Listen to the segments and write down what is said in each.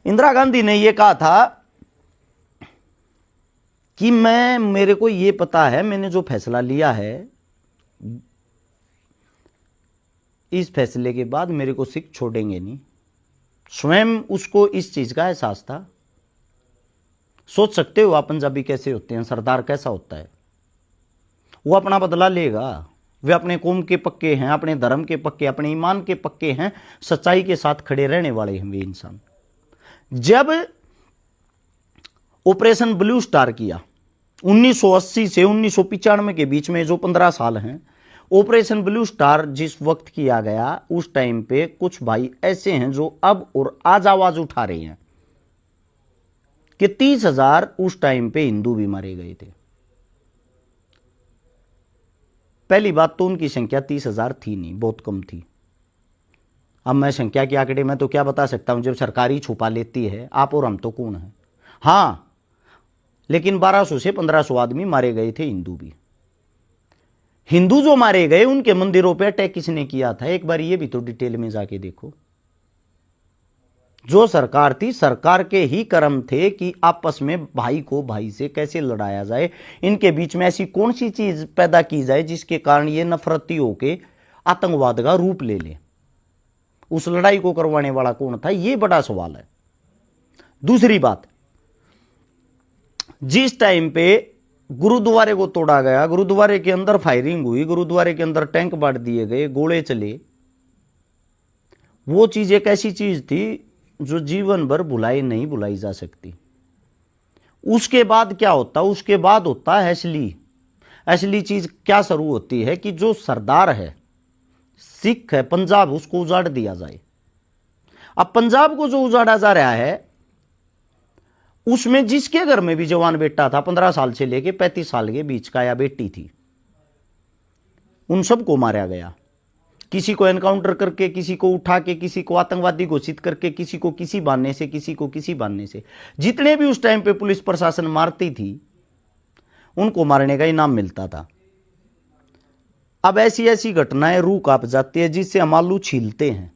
इंदिरा गांधी ने यह कहा था कि मेरे को यह पता है, मैंने जो फैसला लिया है, इस फैसले के बाद मेरे को सिख छोड़ेंगे नहीं। स्वयं उसको इस चीज का एहसास था। सोच सकते हो आप पंजाबी कैसे होते हैं, सरदार कैसा होता है। वो अपना बदला लेगा। वे अपने कौम के पक्के हैं, अपने धर्म के पक्के, अपने ईमान के पक्के हैं, सच्चाई के साथ खड़े रहने वाले हैं वे इंसान। जब ऑपरेशन ब्लू स्टार किया 1980 से 1995 के बीच में, जो 15 साल हैं, ऑपरेशन ब्लू स्टार जिस वक्त किया गया, उस टाइम पे कुछ भाई ऐसे हैं जो अब और आज आवाज उठा रहे हैं कि 30,000 उस टाइम पे हिंदू भी मारे गए थे। पहली बात तो उनकी संख्या 30,000 थी नहीं, बहुत कम थी। अब मैं संख्या के आंकड़े में तो क्या बता सकता हूं, जब सरकारी छुपा लेती है। आप और हम तो कौन है। हां, लेकिन 1200 से 1500 आदमी मारे गए थे, हिंदू भी। हिंदू जो मारे गए, उनके मंदिरों पे अटैक किसने किया था, एक बार ये भी तो डिटेल में जाके देखो। जो सरकार थी, सरकार के ही कर्म थे कि आपस में भाई को भाई से कैसे लड़ाया जाए, इनके बीच में ऐसी कौन सी चीज पैदा की जाए जिसके कारण ये नफरती होके आतंकवाद का रूप ले ले। उस लड़ाई को करवाने वाला कौन था, ये बड़ा सवाल है। दूसरी बात, जिस टाइम पे गुरुद्वारे को तोड़ा गया, गुरुद्वारे के अंदर फायरिंग हुई, गुरुद्वारे के अंदर टैंक बांट दिए गए, गोले चले, वो चीज एक ऐसी चीज थी जो जीवन भर भुलाई नहीं भुलाई जा सकती। उसके बाद क्या होता, उसके बाद होता है असली चीज क्या शुरू होती है कि जो सरदार है, सिख है, पंजाब, उसको उजाड़ दिया जाए। अब पंजाब को जो उजाड़ा जा रहा है, उसमें जिसके घर में भी जवान बेटा था, 15 साल से लेके 35 साल के बीच का, या बेटी थी, उन सबको मारा गया। किसी को एनकाउंटर करके, किसी को उठा के, किसी को आतंकवादी घोषित करके, किसी को किसी बहाने से, किसी को किसी बहाने से। जितने भी उस टाइम पे पुलिस प्रशासन मारती थी, उनको मारने का इनाम मिलता था। अब ऐसी ऐसी घटनाएं रूह कांप जाती है, जिससे हम आलू छीलते हैं।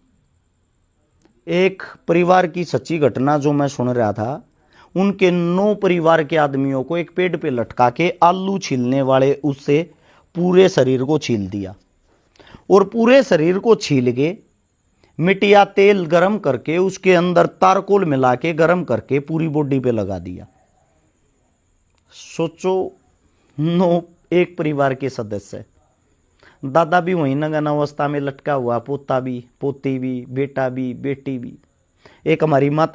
एक परिवार की सच्ची घटना जो मैं सुन रहा था, उनके 9 परिवार के आदमियों को एक पेड़ पे लटका के आलू छीलने वाले उससे पूरे शरीर को छील दिया, और पूरे शरीर को छील के मिट्टिया तेल गरम करके उसके अंदर तारकोल मिला के गरम करके पूरी बॉडी पे लगा दिया। सोचो, 9 एक परिवार के सदस्य, दादा भी वहीं नग्न अवस्था में लटका हुआ, पोता भी, पोती भी, बेटा भी, बेटी भी। एक हमारी माता